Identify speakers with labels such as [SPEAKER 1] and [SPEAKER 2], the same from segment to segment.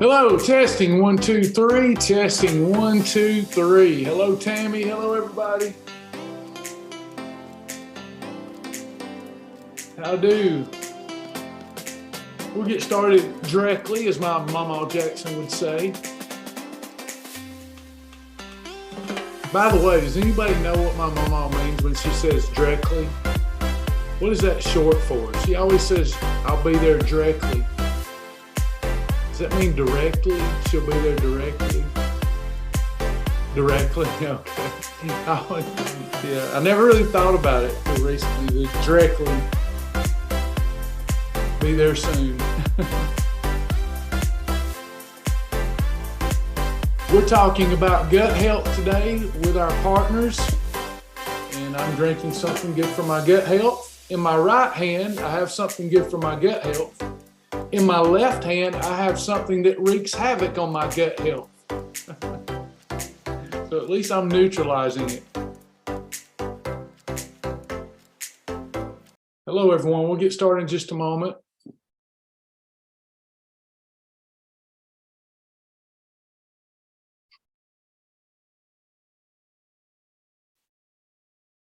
[SPEAKER 1] Hello, testing 1, 2, 3, testing 1, 2, 3. Hello, Tammy. Hello, everybody. How do? We'll get started directly, as my Mama Jackson would say. By the way, does anybody know what my Mama means when she says directly? What is that short for? She always says, I'll be there directly. Does that mean directly? She'll be there directly? Directly? Okay. Yeah, I never really thought about it until recently. Directly. Be there soon. We're talking about gut health today with our partners. And I'm drinking something good for my gut health. In my right hand, I have something good for my gut health. In my left hand, I have something that wreaks havoc on my gut health. So at least I'm neutralizing it. Hello, everyone. We'll get started in just a moment.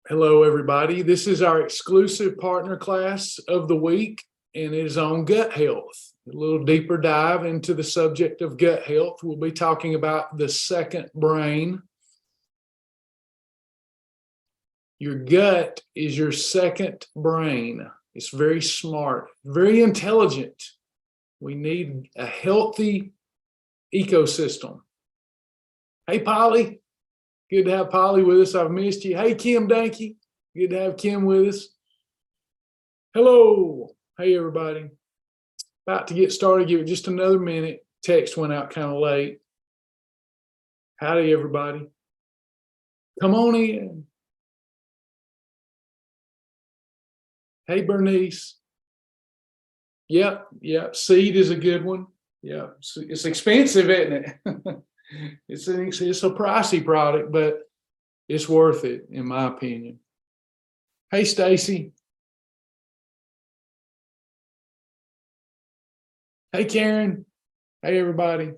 [SPEAKER 1] Hello, everybody. This is our exclusive partner class of the week, and it is on gut health. A little deeper dive into the subject of gut health. We'll be talking about the second brain. Your gut is your second brain. It's very smart, very intelligent. We need a healthy ecosystem. Hey, Polly. Good to have Polly with us. I've missed you. Hey, Kim Danke. Good to have Kim with us. Hello. Hey, everybody. About to get started. Give it just another minute. Text went out kind of late. Howdy, everybody. Come on in. Hey, Bernice. Yep. Seed is a good one. Yeah. It's expensive, isn't it? It's a pricey product, but it's worth it, in my opinion. Hey, Stacy. Hey, Karen. Hey, everybody.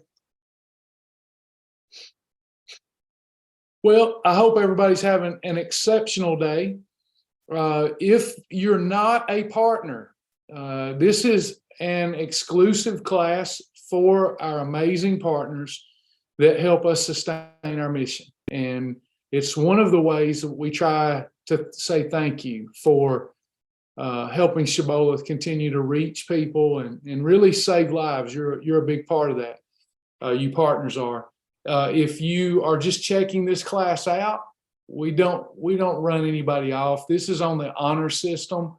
[SPEAKER 1] Well, I hope everybody's having an exceptional day. If you're not a partner, this is an exclusive class for our amazing partners that help us sustain our mission. And it's one of the ways that we try to say thank you for helping Shibboleth continue to reach people and really save lives. You're a big part of that. You partners are. If you are just checking this class out, we don't run anybody off. This is on the honor system.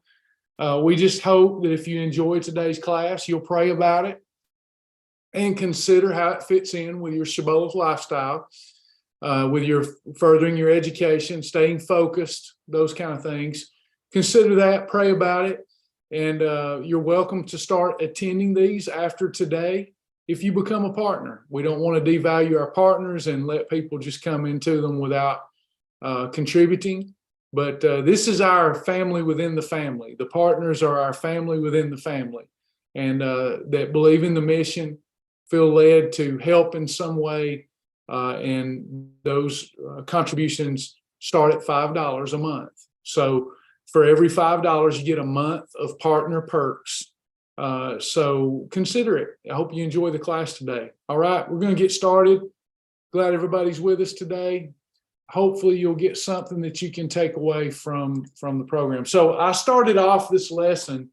[SPEAKER 1] We just hope that if you enjoy today's class, you'll pray about it and consider how it fits in with your Shibboleth lifestyle, with your furthering your education, staying focused, those kind of things. Consider that, pray about it, and you're welcome to start attending these after today if you become a partner. We don't want to devalue our partners and let people just come into them without contributing, but this is our family within the family. The partners are our family within the family, and that believe in the mission, feel led to help in some way, and those contributions start at $5 a month. So for every $5, you get a month of partner perks. So consider it. I hope you enjoy the class today. All right, we're going to get started. Glad everybody's with us today. Hopefully you'll get something that you can take away from the program. So I started off this lesson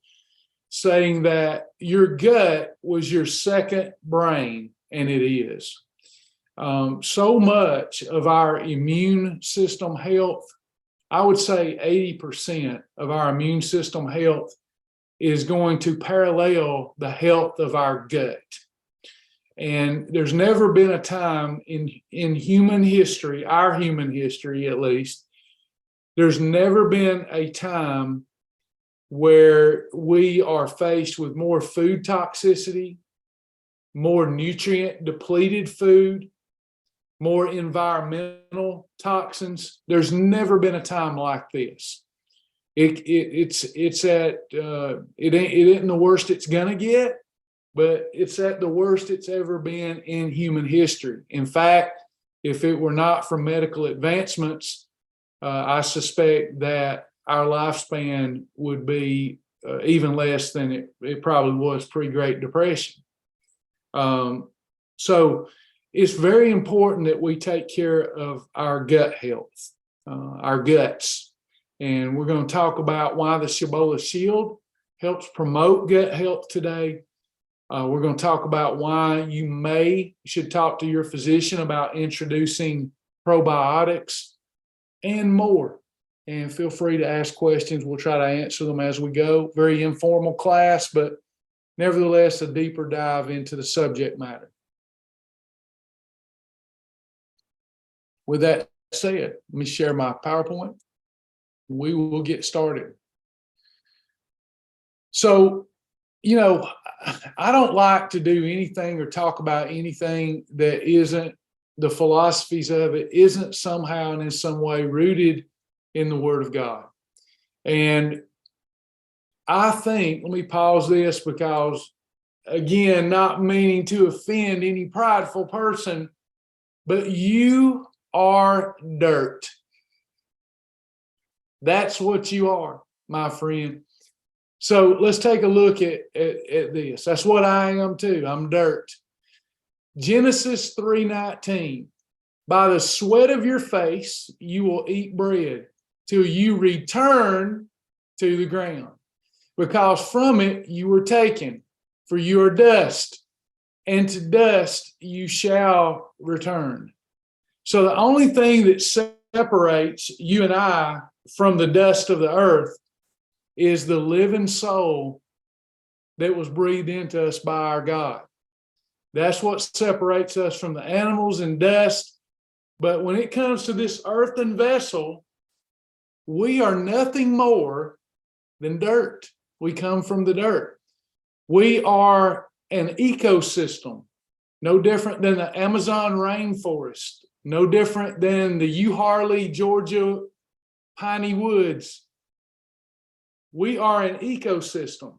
[SPEAKER 1] saying that your gut was your second brain, and it is. So much of our immune system health, I would say 80% of our immune system health is going to parallel the health of our gut. And there's never been a time in human history, our human history at least, there's never been a time where we are faced with more food toxicity, more nutrient depleted food, more environmental toxins. There's never been a time like this. It ain't the worst it's gonna get, but it's at the worst it's ever been in human history. In fact, if it were not for medical advancements, I suspect that our lifespan would be even less than it probably was pre-Great Depression. So it's very important that we take care of our gut health, our guts. And we're going to talk about why the Shibboleth Shield helps promote gut health today. We're going to talk about why you should talk to your physician about introducing probiotics and more. And feel free to ask questions. We'll try to answer them as we go. Very informal class, but nevertheless, a deeper dive into the subject matter. With that said, let me share my PowerPoint. We will get started. So, I don't like to do anything or talk about anything that isn't, the philosophies of it isn't somehow and in some way rooted in the Word of God. And I think, let me pause this because, again, not meaning to offend any prideful person, but you are dirt. That's what you are, my friend. So let's take a look at this. That's what I am too. I'm dirt. Genesis 3:19. By the sweat of your face, you will eat bread till you return to the ground, because from it you were taken, for you are dust, and to dust you shall return. So the only thing that separates you and I from the dust of the earth is the living soul that was breathed into us by our God. That's what separates us from the animals and dust. But when it comes to this earthen vessel, we are nothing more than dirt. We come from the dirt. We are an ecosystem, no different than the Amazon rainforest, no different than the Uharley, Georgia, piney woods. We are an ecosystem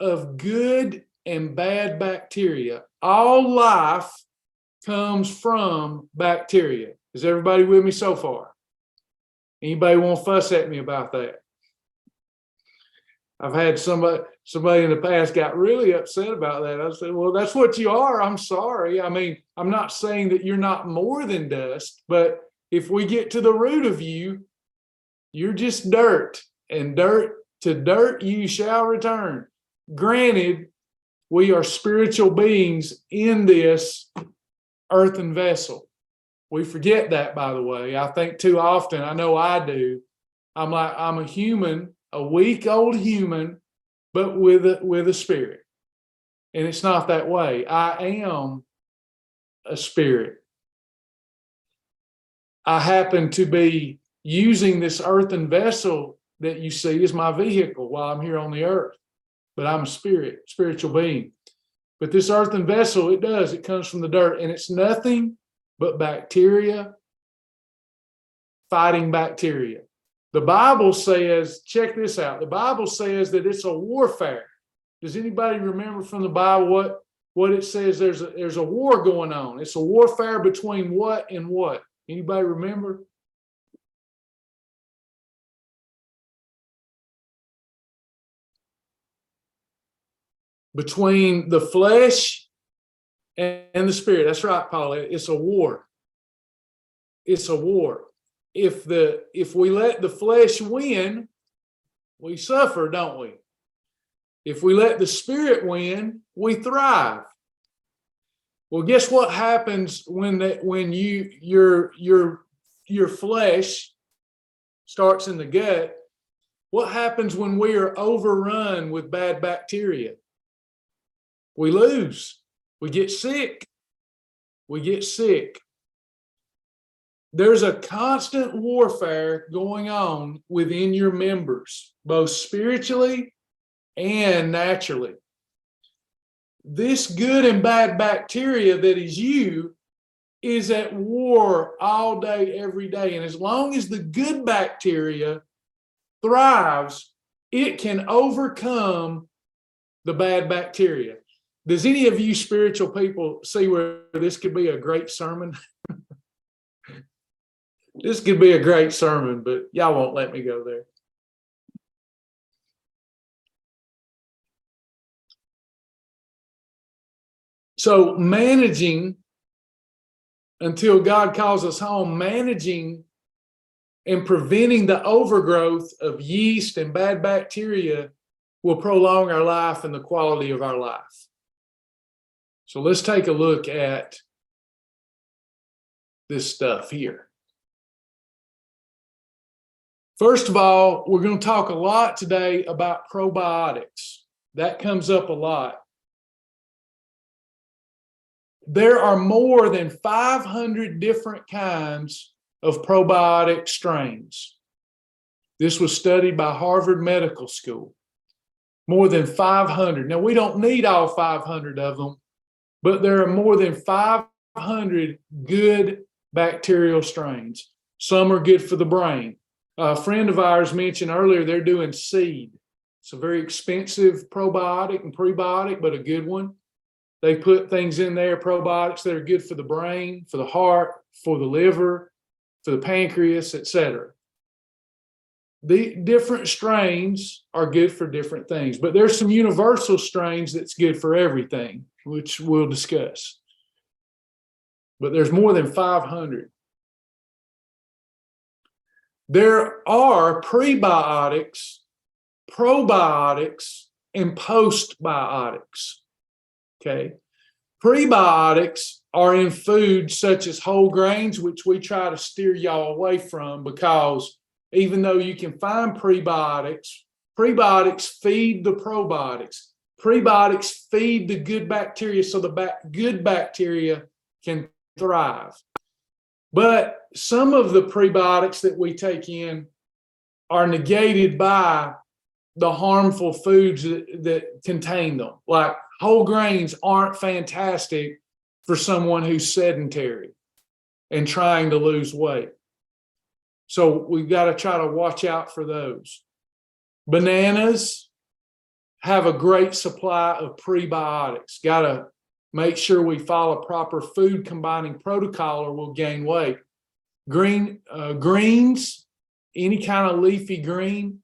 [SPEAKER 1] of good and bad bacteria. All life comes from bacteria. Is everybody with me so far? Anybody want to fuss at me about that? I've had somebody in the past got really upset about that. I said, well, that's what you are. I'm sorry. I mean, I'm not saying that you're not more than dust, but if we get to the root of you, you're just dirt, and dirt to dirt you shall return. Granted, we are spiritual beings in this earthen vessel. We forget that, by the way. I think too often, I know I do. I'm a human, a weak old human, but with a spirit. And it's not that way. I am a spirit. I happen to be using this earthen vessel that you see as my vehicle while I'm here on the earth. But I'm a spiritual being. But this earthen vessel, it comes from the dirt, and it's nothing but bacteria fighting bacteria. The Bible says, check this out, the Bible says that it's a warfare. Does anybody remember from the Bible what it says? There's a war going on. It's a warfare between what and what? Anybody remember? Between the flesh and the spirit. That's right, Paul. It's a war. It's a war. If we let the flesh win, we suffer, don't we? If we let the spirit win, we thrive. Well, guess what happens when your flesh starts in the gut? What happens when we are overrun with bad bacteria? We lose. We get sick. We get sick. There's a constant warfare going on within your members, both spiritually and naturally. This good and bad bacteria that is you is at war all day, every day. And as long as the good bacteria thrives, it can overcome the bad bacteria. Does any of you spiritual people see where this could be a great sermon? This could be a great sermon, but y'all won't let me go there. So managing until God calls us home, managing and preventing the overgrowth of yeast and bad bacteria will prolong our life and the quality of our life. So let's take a look at this stuff here. First of all, we're going to talk a lot today about probiotics. That comes up a lot. There are more than 500 different kinds of probiotic strains. This was studied by Harvard Medical School. More than 500. Now, we don't need all 500 of them, but there are more than 500 good bacterial strains. Some are good for the brain. A friend of ours mentioned earlier they're doing seed. It's a very expensive probiotic and prebiotic, but a good one. They put things in there, probiotics that are good for the brain, for the heart, for the liver, for the pancreas, etc. The different strains are good for different things, but there's some universal strains that's good for everything, which we'll discuss. But there's more than 500. There are prebiotics, probiotics, and postbiotics. Okay. Prebiotics are in foods such as whole grains, which we try to steer y'all away from, because even though you can find prebiotics, prebiotics feed the probiotics. Prebiotics feed the good bacteria so the good bacteria can thrive. But some of the prebiotics that we take in are negated by the harmful foods that contain them. Like whole grains aren't fantastic for someone who's sedentary and trying to lose weight. So we've got to try to watch out for those. Bananas have a great supply of prebiotics. Got to make sure we follow proper food combining protocol or we'll gain weight. Greens, any kind of leafy green,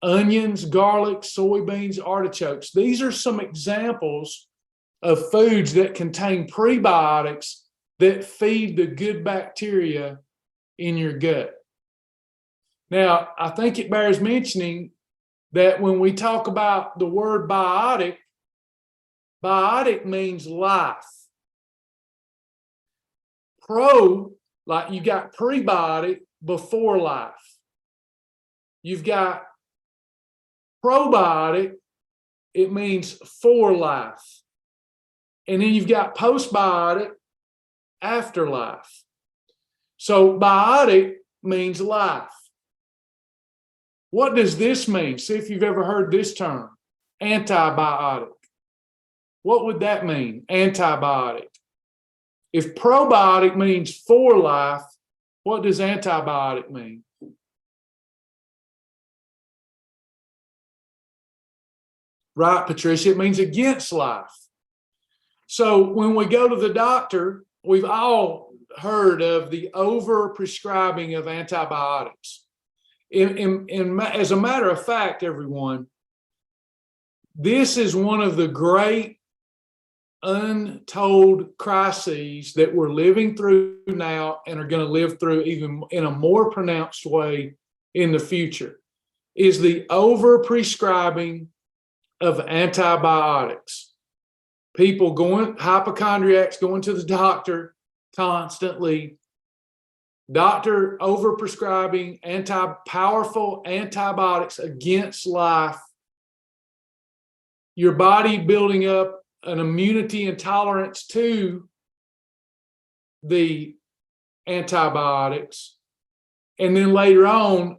[SPEAKER 1] onions, garlic, soybeans, artichokes. These are some examples of foods that contain prebiotics that feed the good bacteria in your gut. Now, I think it bears mentioning that when we talk about the word biotic, biotic means life. Like you got prebiotic before life. You've got probiotic, it means for life. And then you've got postbiotic, after life. So biotic means life. What does this mean? See if you've ever heard this term, antibiotic. What would that mean, antibiotic? If probiotic means for life, what does antibiotic mean? Right, Patricia, it means against life. So when we go to the doctor, we've all heard of the over-prescribing of antibiotics. As a matter of fact, everyone, this is one of the great untold crises that we're living through now and are going to live through even in a more pronounced way in the future, is the over-prescribing of antibiotics. Hypochondriacs going to the doctor constantly, doctor over-prescribing powerful antibiotics against life, your body building up an immunity and tolerance to the antibiotics, and then later on,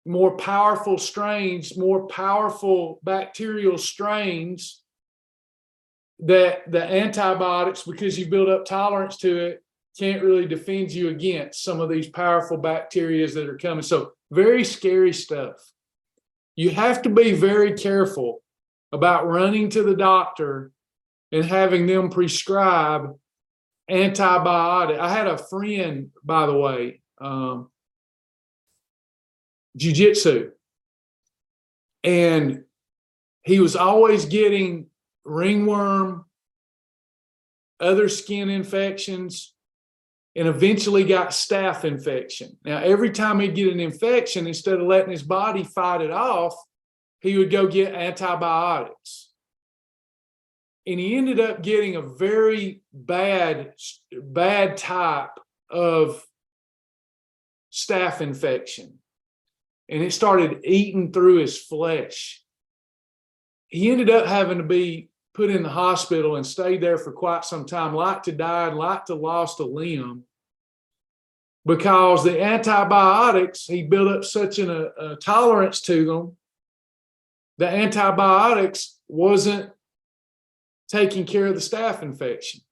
[SPEAKER 1] more powerful strains, more powerful bacterial strains that the antibiotics, because you build up tolerance to it, can't really defend you against some of these powerful bacteria that are coming. So very scary stuff. You have to be very careful about running to the doctor and having them prescribe antibiotic. I had a friend, by the way, jiu-jitsu, and he was always getting ringworm, other skin infections, and eventually got staph infection. Now, every time he'd get an infection, instead of letting his body fight it off, he would go get antibiotics. And he ended up getting a very bad type of staph infection. And it started eating through his flesh. He ended up having to be put in the hospital and stayed there for quite some time, like to die, like to lost a limb, because the antibiotics, he built up such a tolerance to them. The antibiotics wasn't taking care of the staph infection.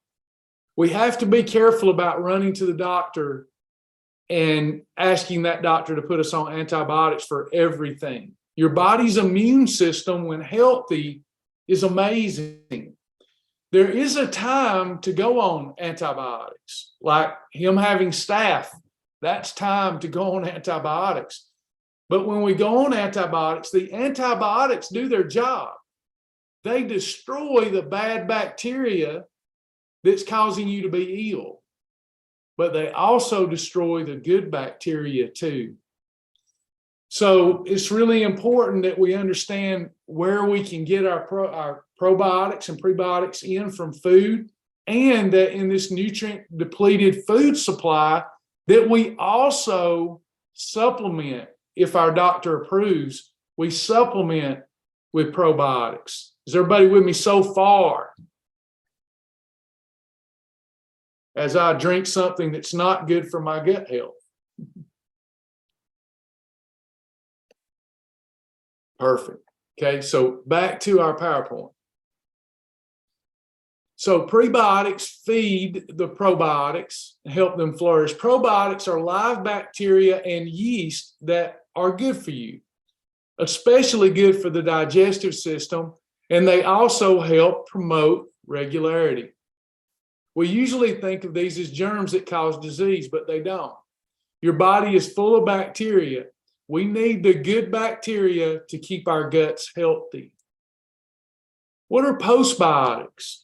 [SPEAKER 1] We have to be careful about running to the doctor and asking that doctor to put us on antibiotics for everything. Your body's immune system, when healthy, is amazing. There is a time to go on antibiotics, like him having staph. That's time to go on antibiotics. But when we go on antibiotics, the antibiotics do their job. They destroy the bad bacteria that's causing you to be ill, but they also destroy the good bacteria too. So it's really important that we understand where we can get our probiotics and prebiotics in from food, and that in this nutrient depleted food supply, that we also supplement. If our doctor approves, we supplement with probiotics. Is everybody with me so far? As I drink something that's not good for my gut health. Perfect. Okay, so back to our PowerPoint. So prebiotics feed the probiotics and help them flourish. Probiotics are live bacteria and yeast that are good for you, especially good for the digestive system, and they also help promote regularity. We usually think of these as germs that cause disease, but they don't. Your body is full of bacteria. We need the good bacteria to keep our guts healthy. What are postbiotics?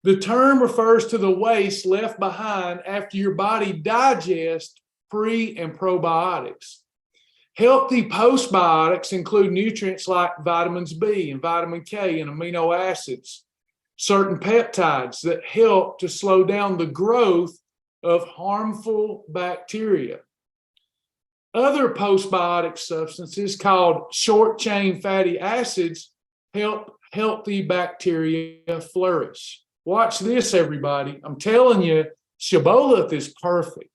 [SPEAKER 1] The term refers to the waste left behind after your body digests pre- and probiotics. Healthy postbiotics include nutrients like vitamins B and vitamin K and amino acids, certain peptides that help to slow down the growth of harmful bacteria. Other postbiotic substances called short-chain fatty acids help healthy bacteria flourish. Watch this, everybody. I'm telling you, Shibboleth is perfect.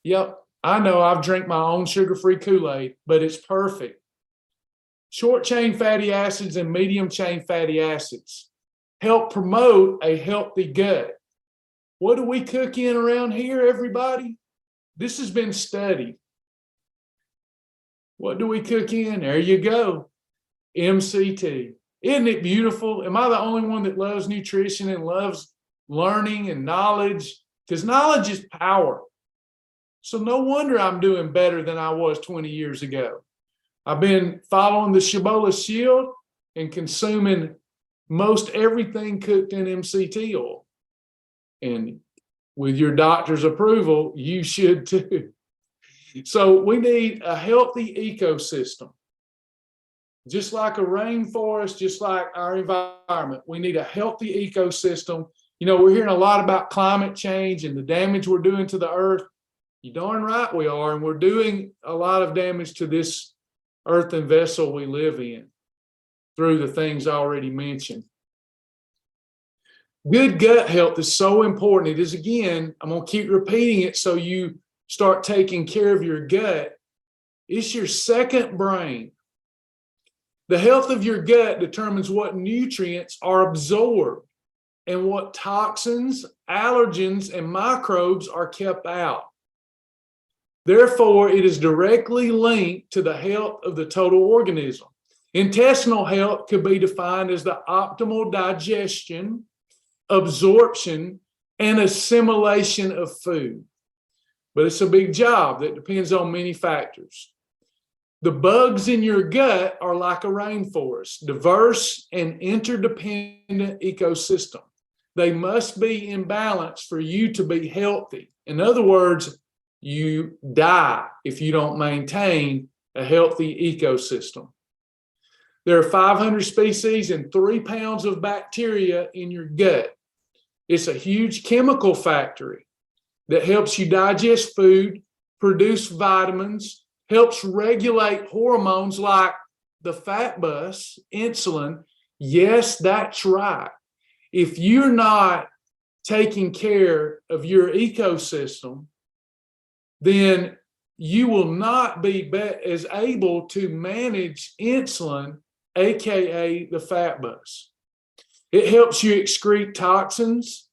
[SPEAKER 1] Yep, I know I've drank my own sugar-free Kool-Aid, but it's perfect. Short-chain fatty acids and medium-chain fatty acids help promote a healthy gut. What do we cook in around here, everybody? This has been studied. What do we cook in? There you go. MCT. Isn't it beautiful? Am I the only one that loves nutrition and loves learning and knowledge? Because knowledge is power. So no wonder I'm doing better than I was 20 years ago. I've been following the Shibboleth Shield and consuming most everything cooked in MCT oil. And with your doctor's approval, you should too. So we need a healthy ecosystem. Just like a rainforest, just like our environment, we need a healthy ecosystem. You know, we're hearing a lot about climate change and the damage we're doing to the earth. You darn right we are, and we're doing a lot of damage to this earthen vessel we live in through the things I already mentioned. Good gut health is so important. It is, again, I'm going to keep repeating it so you start taking care of your gut. It's your second brain. The health of your gut determines what nutrients are absorbed and what toxins, allergens, and microbes are kept out. Therefore, it is directly linked to the health of the total organism. Intestinal health could be defined as the optimal digestion, absorption, and assimilation of food. But it's a big job that depends on many factors. The bugs in your gut are like a rainforest, diverse and interdependent ecosystem. They must be in balance for you to be healthy. In other words, you die if you don't maintain a healthy ecosystem. There are 500 species and 3 pounds of bacteria in your gut. It's a huge chemical factory that helps you digest food, produce vitamins, helps regulate hormones like the fat bus, insulin. Yes, that's right. If you're not taking care of your ecosystem, then you will not be as able to manage insulin, aka the fat bus. It helps you excrete toxins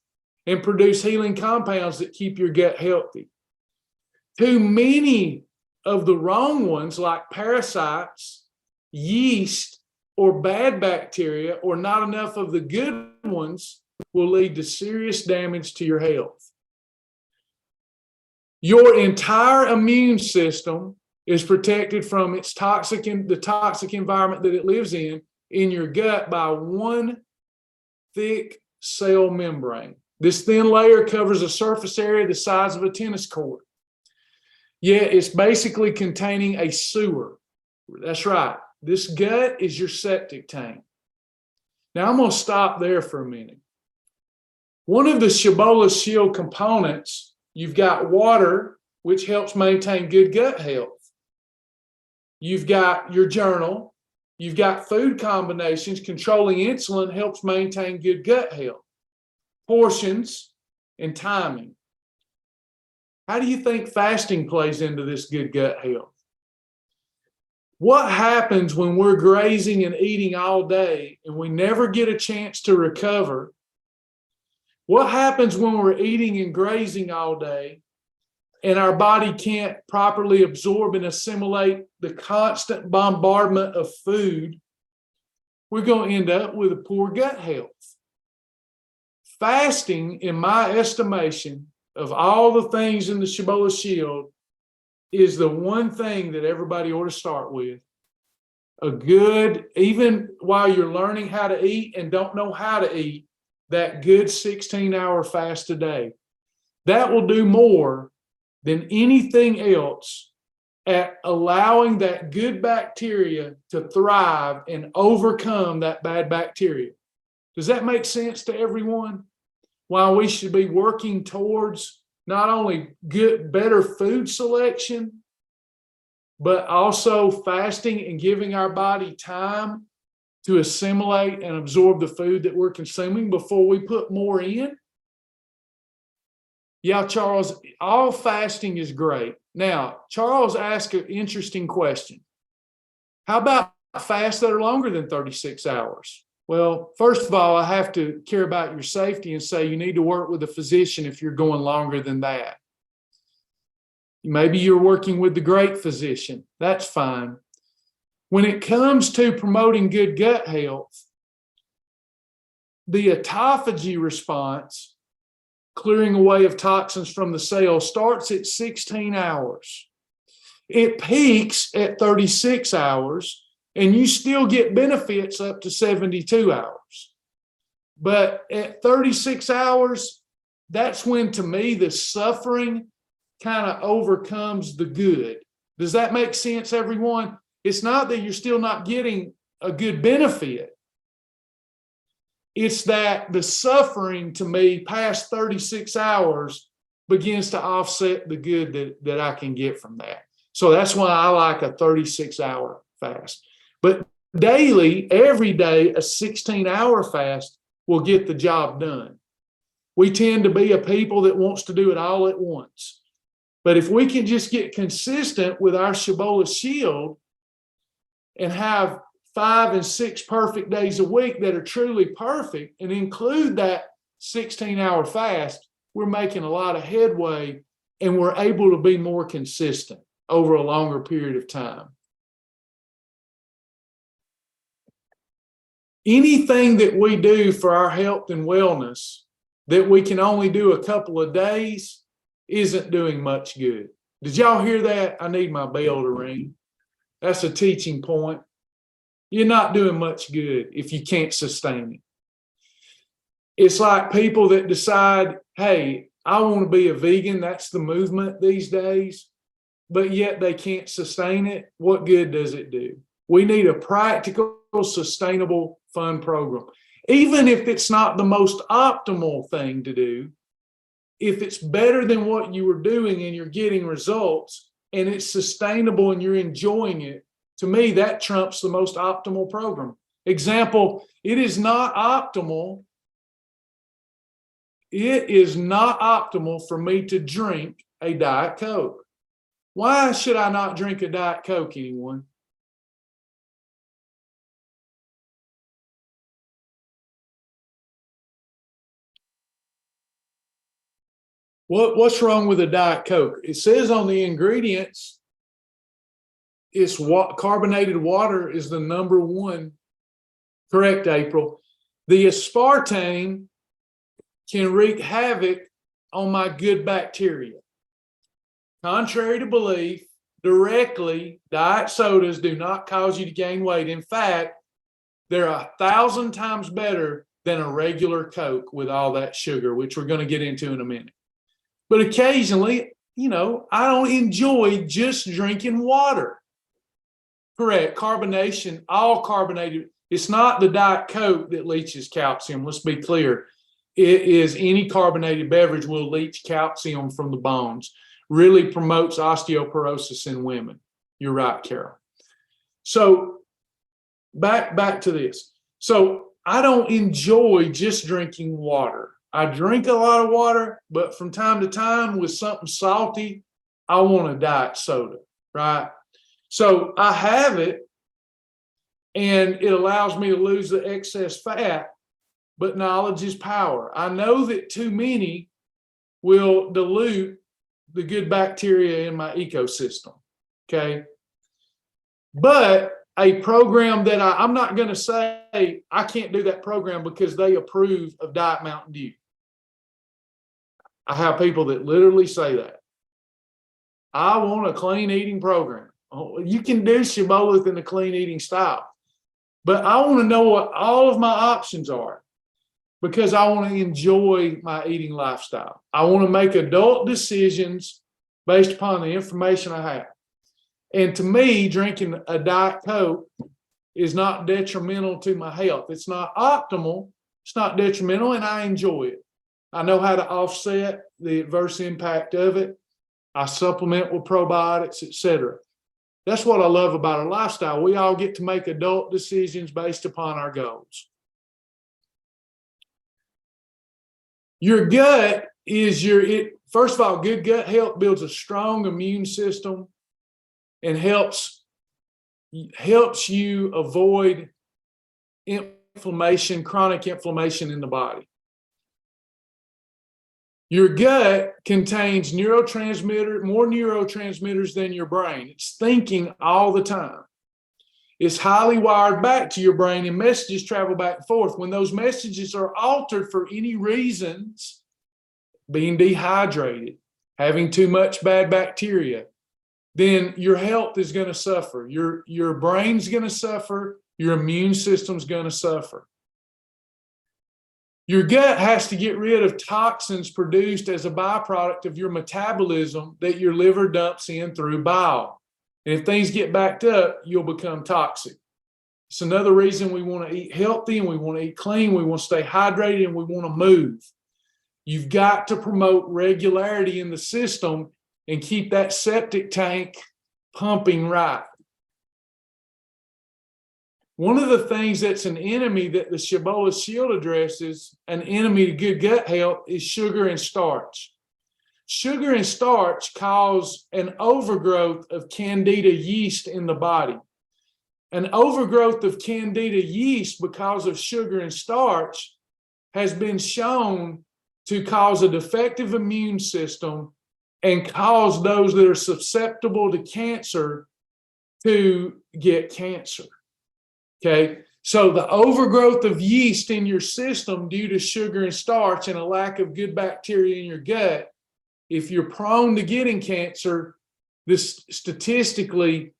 [SPEAKER 1] and produce healing compounds that keep your gut healthy. Too many of the wrong ones, like parasites, yeast, or bad bacteria, or not enough of the good ones, will lead to serious damage to your health. Your entire immune system is protected from the toxic environment that it lives in your gut by one thick cell membrane. This thin layer covers a surface area the size of a tennis court. Yet it's basically containing a sewer. That's right. This gut is your septic tank. Now I'm going to stop there for a minute. One of the Shibboleth Shield components, you've got water, which helps maintain good gut health. You've got your journal. You've got food combinations. Controlling insulin helps maintain good gut health. Portions and timing. How do you think fasting plays into this good gut health? What happens when we're grazing and eating all day and we never get a chance to recover? What happens when we're eating and grazing all day and our body can't properly absorb and assimilate the constant bombardment of food? We're going to end up with a poor gut health. Fasting, in my estimation, of all the things in the Shibboleth Shield, is the one thing that everybody ought to start with. A good, even while you're learning how to eat and don't know how to eat, that good 16-hour fast a day. That will do more than anything else at allowing that good bacteria to thrive and overcome that bad bacteria. Does that make sense to everyone? While we should be working towards not only better food selection, but also fasting and giving our body time to assimilate and absorb the food that we're consuming before we put more in. Yeah, Charles, all fasting is great. Now, Charles asked an interesting question. How about fasts that are longer than 36 hours? Well, first of all, I have to care about your safety and say you need to work with a physician if you're going longer than that. Maybe you're working with the great physician. That's fine. When it comes to promoting good gut health, the autophagy response, clearing away of toxins from the cell, starts at 16 hours. It peaks at 36 hours. And you still get benefits up to 72 hours. But at 36 hours, that's when, to me, the suffering kind of overcomes the good. Does that make sense, everyone? It's not that you're still not getting a good benefit. It's that the suffering, to me, past 36 hours begins to offset the good that I can get from that. So that's why I like a 36-hour fast. But daily, every day, a 16-hour fast will get the job done. We tend to be a people that wants to do it all at once. But if we can just get consistent with our Shibboleth Shield and have 5 and 6 perfect days a week that are truly perfect and include that 16-hour fast, we're making a lot of headway and we're able to be more consistent over a longer period of time. anything that we do for our health and wellness that we can only do a couple of days isn't doing much good. Did y'all hear that? I need my bell to ring. That's a teaching point. You're not doing much good if you can't sustain it. It's like people that decide, hey, I want to be a vegan. That's the movement these days, but yet they can't sustain it. What good does it do? We need a practical, sustainable, fun program. Even if it's not the most optimal thing to do, if it's better than what you were doing and you're getting results and it's sustainable and you're enjoying it, to me, that trumps the most optimal program. Example, it is not optimal for me to drink a Diet Coke. Why should I not drink a Diet Coke, anyone? What's wrong with a Diet Coke? It says on the ingredients, it's carbonated water is the number one. Correct, April. The aspartame can wreak havoc on my good bacteria. Contrary to belief, directly, diet sodas do not cause you to gain weight. In fact, they're 1,000 times better than a regular Coke with all that sugar, which we're going to get into in a minute. But occasionally, I don't enjoy just drinking water. Correct. Carbonation, all carbonated. It's not the Diet Coke that leaches calcium. Let's be clear. It is any carbonated beverage will leach calcium from the bones. Really promotes osteoporosis in women. You're right, Carol. So back to this. So I don't enjoy just drinking water. I drink a lot of water, but from time to time with something salty, I want a diet soda, right? So I have it, and it allows me to lose the excess fat, but knowledge is power. I know that too many will dilute the good bacteria in my ecosystem, okay? But a program that I'm not going to say I can't do that program because they approve of Diet Mountain Dew. I have people that literally say that. I want a clean eating program. Oh, you can do Shibboleth in the clean eating style, but I want to know what all of my options are because I want to enjoy my eating lifestyle. I want to make adult decisions based upon the information I have. And to me, drinking a Diet Coke is not detrimental to my health. It's not optimal. It's not detrimental, and I enjoy it. I know how to offset the adverse impact of it. I supplement with probiotics, etc. That's what I love about our lifestyle. We all get to make adult decisions based upon our goals. Your gut is first of all, good gut health builds a strong immune system and helps you avoid inflammation, chronic inflammation in the body. Your gut contains more neurotransmitters than your brain. It's thinking all the time. It's highly wired back to your brain, and messages travel back and forth. When those messages are altered for any reasons, being dehydrated, having too much bad bacteria, then your health is going to suffer. Your brain's going to suffer. Your immune system's going to suffer. Your gut has to get rid of toxins produced as a byproduct of your metabolism that your liver dumps in through bile. And if things get backed up, you'll become toxic. It's another reason we want to eat healthy and we want to eat clean. We want to stay hydrated and we want to move. You've got to promote regularity in the system and keep that septic tank pumping right. One of the things that's an enemy that the Shibboleth Shield addresses, an enemy to good gut health, is sugar and starch. Sugar and starch cause an overgrowth of candida yeast in the body. An overgrowth of candida yeast because of sugar and starch has been shown to cause a defective immune system and cause those that are susceptible to cancer to get cancer. Okay, So the overgrowth of yeast in your system due to sugar and starch and a lack of good bacteria in your gut, if you're prone to getting cancer, this statistically,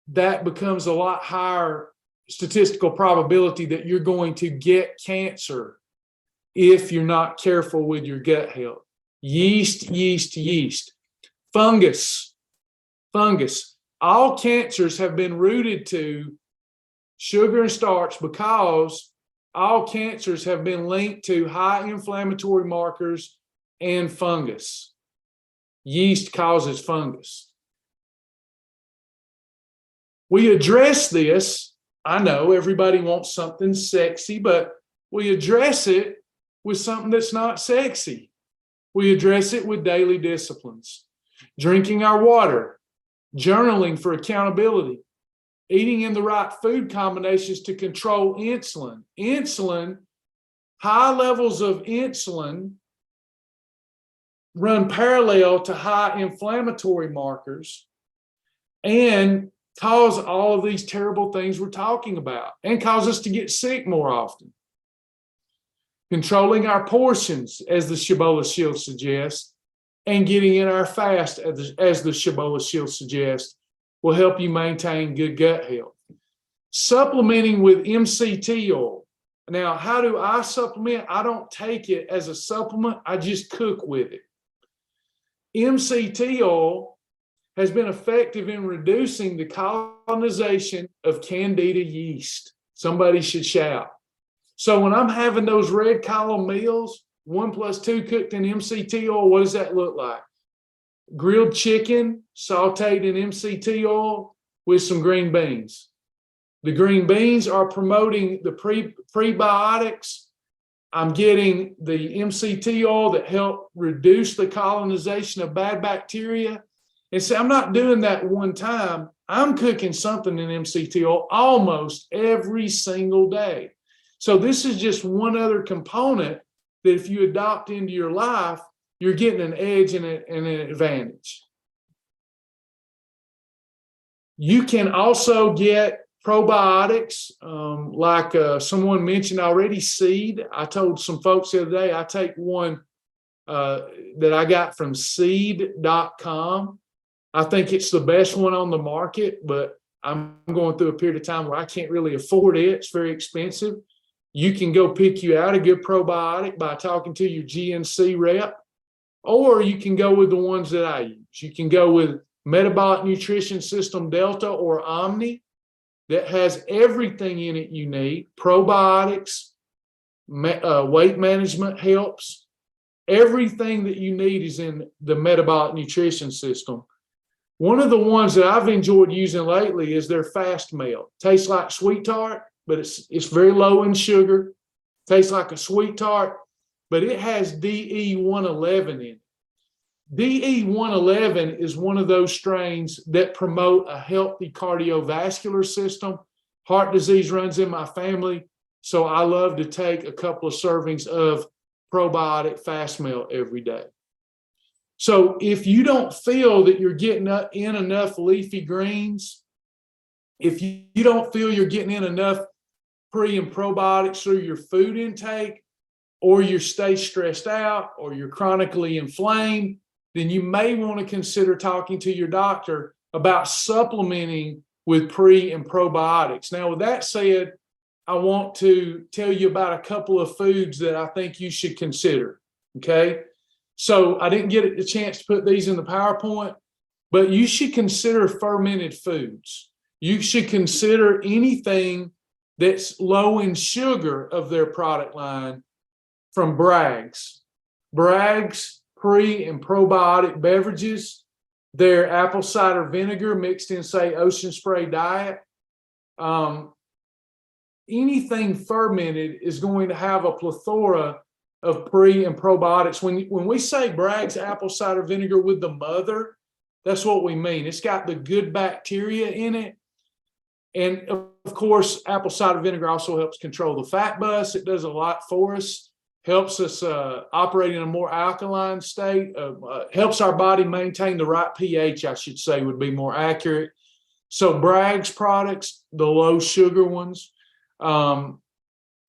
[SPEAKER 1] that becomes a lot higher statistical probability that you're going to get cancer if you're not careful with your gut health. Yeast, yeast, yeast. Fungus. All cancers have been rooted to sugar and starch because all cancers have been linked to high inflammatory markers and fungus. Yeast causes fungus. We address this. I know everybody wants something sexy, but we address it with something that's not sexy. We address it with daily disciplines. Drinking our water, journaling for accountability, eating in the right food combinations to control insulin. High levels of insulin run parallel to high inflammatory markers and cause all of these terrible things we're talking about and cause us to get sick more often. Controlling our portions, as the Shibboleth Shield suggests, and getting in our fast, as the Shibboleth Shield suggests, will help you maintain good gut health. Supplementing with MCT oil. Now, how do I supplement? I don't take it as a supplement. I just cook with it. MCT oil has been effective in reducing the colonization of Candida yeast. Somebody should shout. So when I'm having those red column meals, 1+2 cooked in MCT oil, what does that look like? Grilled chicken sauteed in MCT oil with some green beans. The green beans are promoting the prebiotics. I'm getting the MCT oil that help reduce the colonization of bad bacteria. And so I'm not doing that one time. I'm cooking something in MCT oil almost every single day. So this is just one other component that if you adopt into your life, you're getting an edge and an advantage. You can also get probiotics, like someone mentioned already, seed. I told some folks the other day, I take one that I got from seed.com. I think it's the best one on the market, but I'm going through a period of time where I can't really afford it. It's very expensive. You can go pick you out a good probiotic by talking to your GNC rep, or you can go with the ones that I use. You can go with Metabolic Nutrition System Delta or Omni that has everything in it you need. Probiotics, weight management helps. Everything that you need is in the Metabolic Nutrition System. One of the ones that I've enjoyed using lately is their Fast Melt. Tastes like sweet tart, but it's very low in sugar. Tastes like a sweet tart, but it has DE111 in it. DE111 is one of those strains that promote a healthy cardiovascular system. Heart disease runs in my family, so I love to take a couple of servings of probiotic Fast Melt every day. So if you don't feel that you're getting in enough leafy greens, if you don't feel you're getting in enough pre and probiotics through your food intake, or you stay stressed out, or you're chronically inflamed, then you may want to consider talking to your doctor about supplementing with pre and probiotics. Now, with that said, I want to tell you about a couple of foods that I think you should consider, okay? So I didn't get a chance to put these in the PowerPoint, but you should consider fermented foods. You should consider anything that's low in sugar of their product line from Bragg's. Bragg's pre and probiotic beverages, their apple cider vinegar mixed in, say, Ocean Spray Diet. Anything fermented is going to have a plethora of pre and probiotics. When we say Bragg's apple cider vinegar with the mother, that's what we mean. It's got the good bacteria in it. And of course, apple cider vinegar also helps control the fat bus. It does a lot for us, helps us operate in a more alkaline state, helps our body maintain the right pH, I should say, would be more accurate. So Bragg's products, the low sugar ones.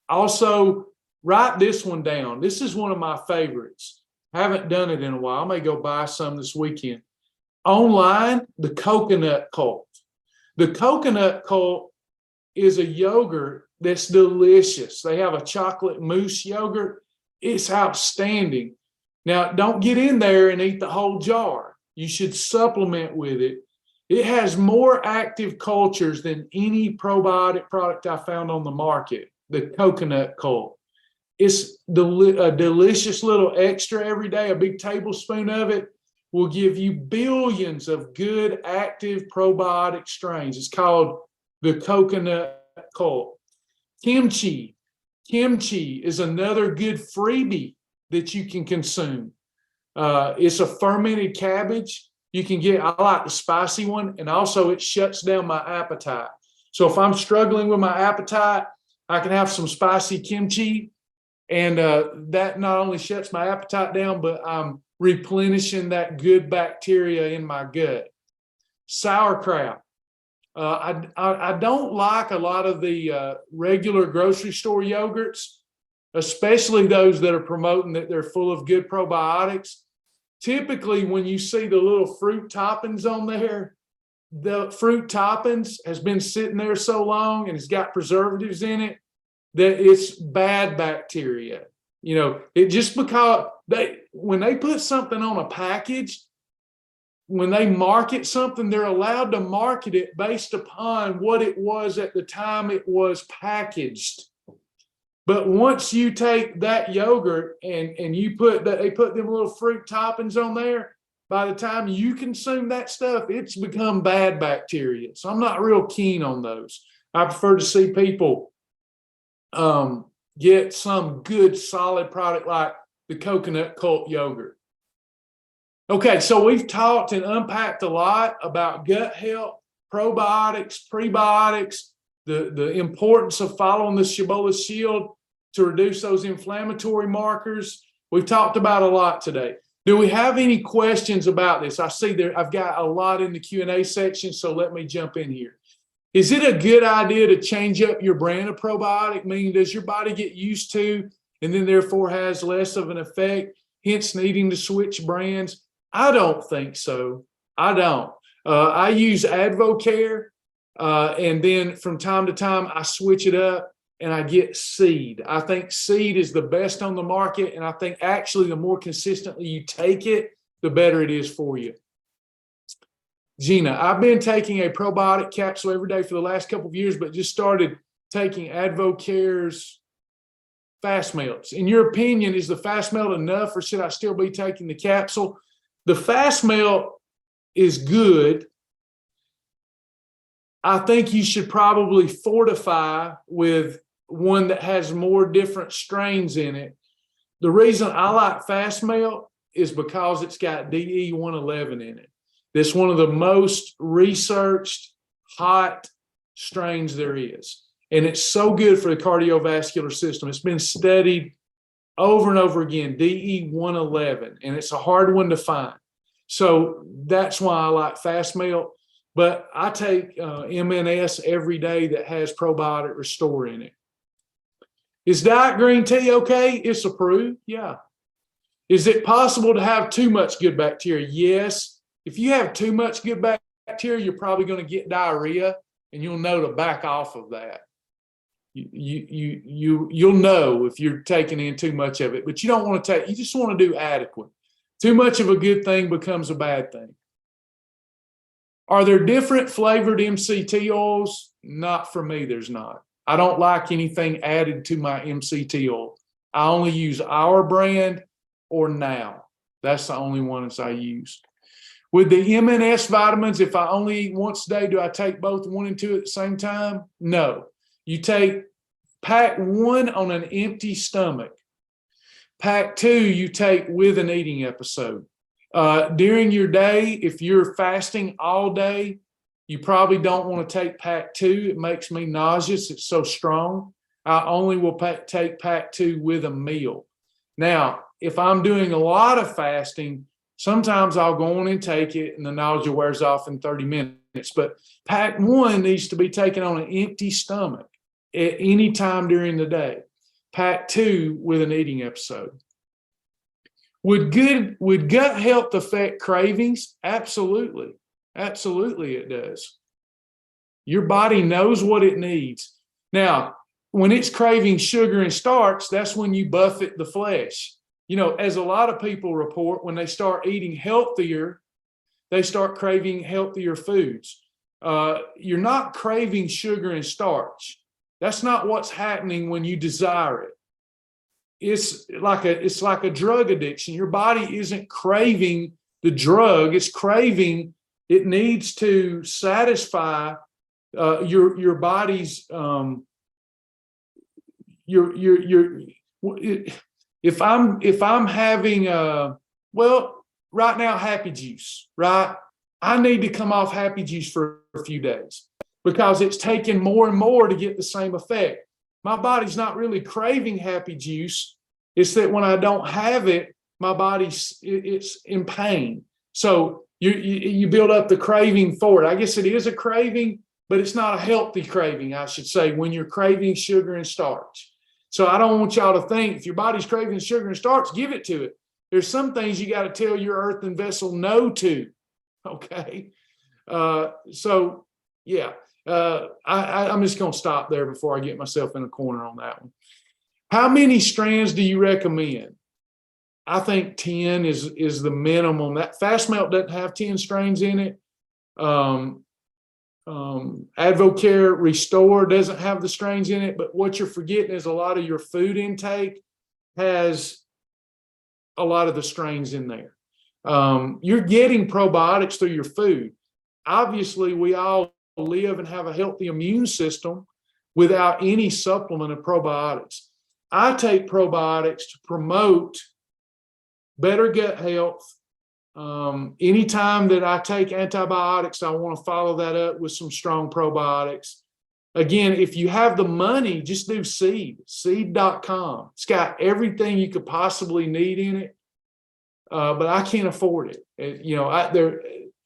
[SPEAKER 1] Also, write this one down. This is one of my favorites. I haven't done it in a while. I may go buy some this weekend. Online, the coconut cult. The coconut cult is a yogurt that's delicious. They have a chocolate mousse yogurt. It's outstanding. Now, don't get in there and eat the whole jar. You should supplement with it. It has more active cultures than any probiotic product I found on the market, the coconut cult. It's a delicious little extra every day. A big tablespoon of it will give you billions of good active probiotic strains. It's called the coconut cult. Kimchi. Kimchi is another good freebie that you can consume. It's a fermented cabbage. You can get, I like the spicy one, and also it shuts down my appetite. So if I'm struggling with my appetite, I can have some spicy kimchi, and that not only shuts my appetite down, but I'm replenishing that good bacteria in my gut. Sauerkraut. I don't like a lot of the regular grocery store yogurts, especially those that are promoting that they're full of good probiotics. Typically, when you see the little fruit toppings on there, the fruit toppings has been sitting there so long and it's got preservatives in it that it's bad bacteria. You know, it just because when they put something on a package, when they market something, they're allowed to market it based upon what it was at the time it was packaged. But once you take that yogurt and you put that, they put them little fruit toppings on there, by the time you consume that stuff, it's become bad bacteria. So I'm not real keen on those. I prefer to see people get some good solid product like the coconut cult yogurt. Okay, so we've talked and unpacked a lot about gut health, probiotics, prebiotics, the importance of following the Shibboleth shield to reduce those inflammatory markers. We've talked about a lot today. Do we have any questions about this? I see there, I've got a lot in the Q&A section, so let me jump in here. Is it a good idea to change up your brand of probiotic? Meaning, does your body get used to and then therefore has less of an effect, hence needing to switch brands? I don't think so. I don't. I use Advocare, and then from time to time I switch it up and I get Seed. I think Seed is the best on the market, and I think actually the more consistently you take it, the better it is for you. Gina, I've been taking a probiotic capsule every day for the last couple of years, but just started taking Advocare's fast melts. In your opinion, is the fast melt enough, or should I still be taking the capsule? The fast melt is good. I think you should probably fortify with one that has more different strains in it. The reason I like fast melt is because it's got DE111 in it. That's one of the most researched hot strains there is. And it's so good for the cardiovascular system. It's been studied over and over again, DE111, and it's a hard one to find. So that's why I like fast melt. But I take MNS every day that has probiotic restore in it. Is diet green tea okay? It's approved, yeah. Is it possible to have too much good bacteria? Yes. If you have too much good bacteria, you're probably going to get diarrhea, and you'll know to back off of that. You'll know if you're taking in too much of it, but you don't want to take, you just want to do adequate. Too much of a good thing becomes a bad thing. Are there different flavored MCT oils? Not for me, there's not. I don't like anything added to my MCT oil. I only use our brand or Now. That's the only ones I use. With the MNS vitamins, if I only eat once a day, do I take both 1 and 2 at the same time? No. You take pack 1 on an empty stomach. Pack 2, you take with an eating episode. During your day, if you're fasting all day, you probably don't want to take pack 2. It makes me nauseous. It's so strong. I only will take pack 2 with a meal. Now, if I'm doing a lot of fasting, sometimes I'll go on and take it and the nausea wears off in 30 minutes. But pack 1 needs to be taken on an empty stomach at any time during the day. Pack 2 with an eating episode. Would gut health affect cravings? Absolutely. Absolutely it does. Your body knows what it needs. Now, when it's craving sugar and starch, that's when you buffet the flesh. You know, as a lot of people report, when they start eating healthier, they start craving healthier foods. You're not craving sugar and starch. That's not what's happening when you desire it. It's like a drug addiction. Your body isn't craving the drug. It's craving, it needs to satisfy your body's if I'm having right now happy juice, right? I need to come off happy juice for a few days because it's taking more and more to get the same effect. My body's not really craving happy juice. It's that when I don't have it, my body's it's in pain. So you build up the craving for it. I guess it is a craving, but it's not a healthy craving, I should say, when you're craving sugar and starch. So I don't want y'all to think if your body's craving sugar and starch, give it to it. There's some things you got to tell your earthen vessel no to. Okay. So yeah, I'm just going to stop there before I get myself in a corner on that one. How many strands do you recommend? I think 10 is the minimum. That fast melt doesn't have 10 strains in it. Advocare Restore doesn't have the strains in it, but what you're forgetting is a lot of your food intake has a lot of the strains in there. You're getting probiotics through your food. Obviously, we all live and have a healthy immune system without any supplement of probiotics. I take probiotics to promote better gut health. Anytime that I take antibiotics, I want to follow that up with some strong probiotics. Again, if you have the money, just do seed.com. It's got everything you could possibly need in it. But I can't afford it. You know,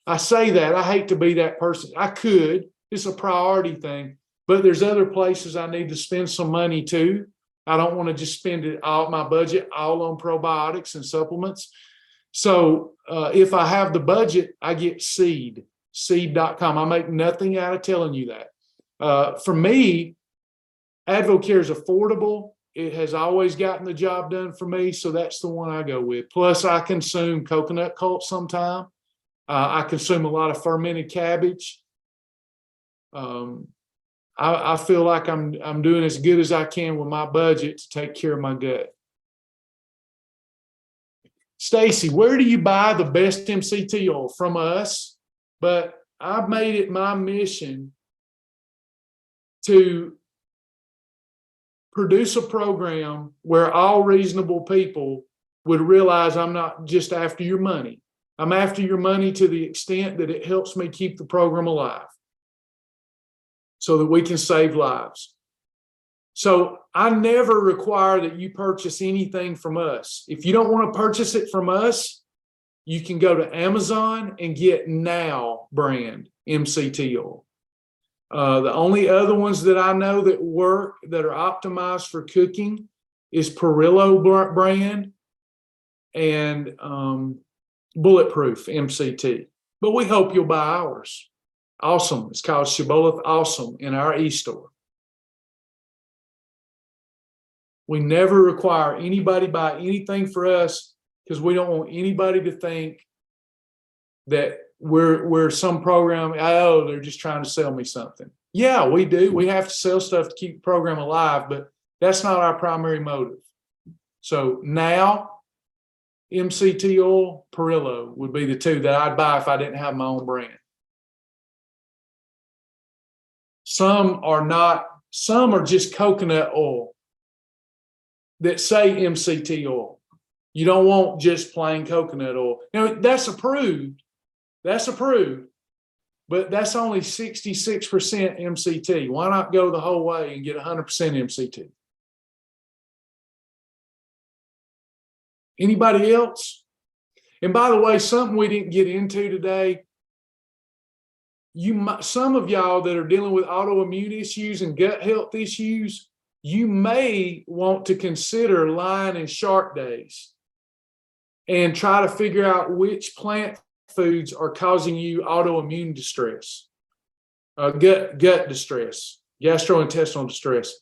[SPEAKER 1] I say that, I hate to be that person. I could, it's a priority thing, but there's other places I need to spend some money too. I don't want to just spend it all, my budget all on probiotics and supplements. So if I have the budget, I get seed.com. I make nothing out of telling you that. For me, Advocare is affordable. It has always gotten the job done for me. So that's the one I go with. Plus I consume coconut cult sometime. I consume a lot of fermented cabbage. I feel like I'm doing as good as I can with my budget to take care of my gut. Stacy, where do you buy the best MCT oil? From us, but I've made it my mission to produce a program where all reasonable people would realize I'm not just after your money. I'm after your money to the extent that it helps me keep the program alive so that we can save lives. So I never require that you purchase anything from us. If you don't want to purchase it from us, you can go to Amazon and get Now brand MCT oil. The only other ones that I know that work, that are optimized for cooking, is Perillo brand and Bulletproof MCT. But we hope you'll buy ours. Awesome. It's called Shibboleth Awesome in our e-store. We never require anybody buy anything for us because we don't want anybody to think that we're some program, oh, they're just trying to sell me something. Yeah, we do. We have to sell stuff to keep the program alive, but that's not our primary motive. So Now, MCT oil, Perillo would be the two that I'd buy if I didn't have my own brand. Some are just coconut oil that say MCT oil. You don't want just plain coconut oil. Now, that's approved. That's approved. But that's only 66% MCT. Why not go the whole way and get 100% MCT? Anybody else? And by the way, something we didn't get into today, some of y'all that are dealing with autoimmune issues and gut health issues, you may want to consider lion and shark days and try to figure out which plant foods are causing you autoimmune distress, gut distress, gastrointestinal distress.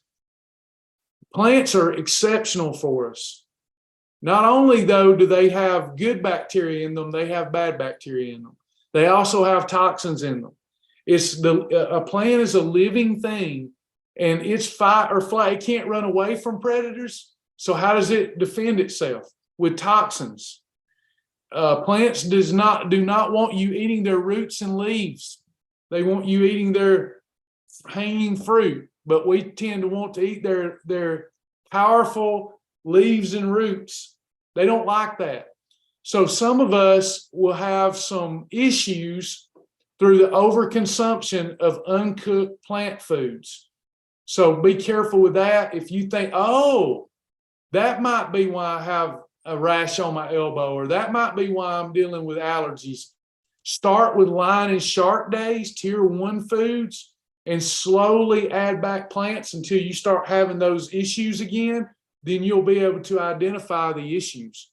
[SPEAKER 1] Plants are exceptional for us. Not only, though, do they have good bacteria in them, they have bad bacteria in them. They also have toxins in them. A plant is a living thing, and it's fight or flight. It can't run away from predators. So how does it defend itself? With toxins. Plants do not want you eating their roots and leaves. They want you eating their hanging fruit, but we tend to want to eat their powerful leaves and roots. They don't like that. So some of us will have some issues through the overconsumption of uncooked plant foods. So be careful with that. If you think, oh, that might be why I have a rash on my elbow, or that might be why I'm dealing with allergies, start with lion and shark days, tier 1 foods, and slowly add back plants until you start having those issues again. Then you'll be able to identify the issues.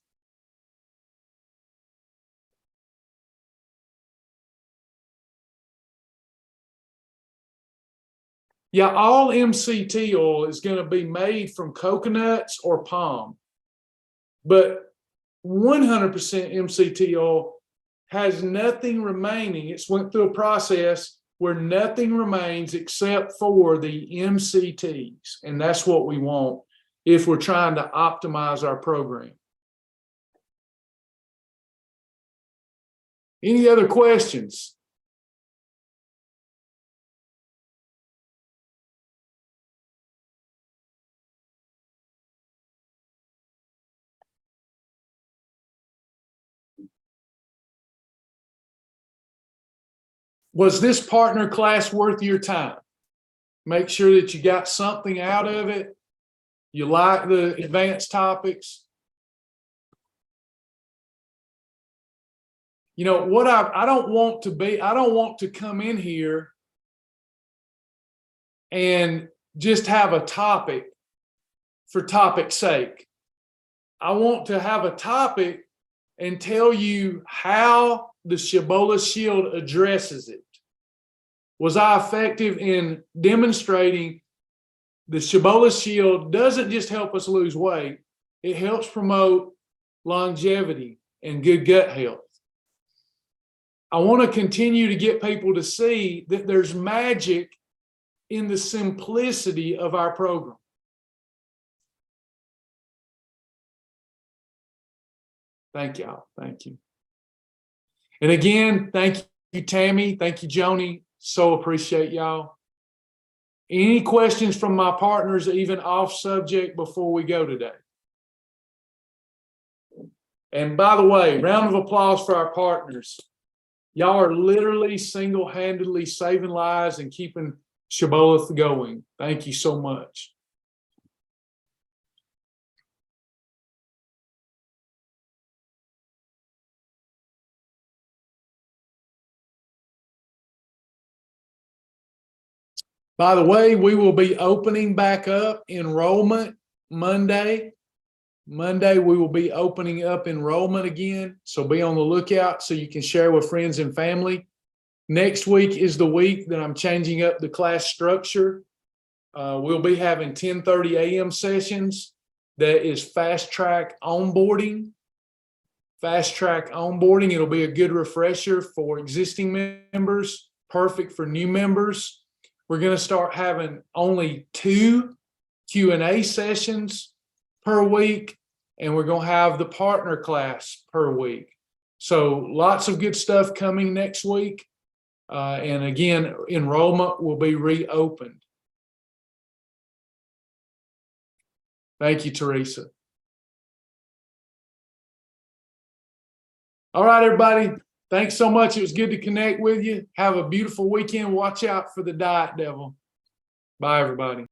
[SPEAKER 1] Yeah, all MCT oil is going to be made from coconuts or palm, but 100% MCT oil has nothing remaining. It's went through a process where nothing remains except for the MCTs, and that's what we want if we're trying to optimize our program. Any other questions? Was this partner class worth your time? Make sure that you got something out of it. You like the advanced topics. You know what I don't want to come in here and just have a topic for topic's sake. I want to have a topic and tell you how the Shibboleth Shield addresses it. Was I effective in demonstrating the Shibboleth Shield doesn't just help us lose weight, it helps promote longevity and good gut health. I want to continue to get people to see that there's magic in the simplicity of our program. Thank y'all. Thank you. And again, thank you, Tammy. Thank you, Joni. So appreciate y'all. Any questions from my partners, even off subject, before we go today? And by the way, round of applause for our partners. Y'all are literally single-handedly saving lives and keeping Shibboleth going. Thank you so much. By the way, we will be opening back up enrollment Monday. Monday, we will be opening up enrollment again. So be on the lookout so you can share with friends and family. Next week is the week that I'm changing up the class structure. We'll be having 10:30 a.m. sessions. That is fast track onboarding. Fast track onboarding. It'll be a good refresher for existing members, perfect for new members. We're going to start having only 2 Q&A sessions per week, and we're going to have the partner class per week. So lots of good stuff coming next week. And again, enrollment will be reopened. Thank you, Teresa. All right, everybody. Thanks so much. It was good to connect with you. Have a beautiful weekend. Watch out for the diet devil. Bye, everybody.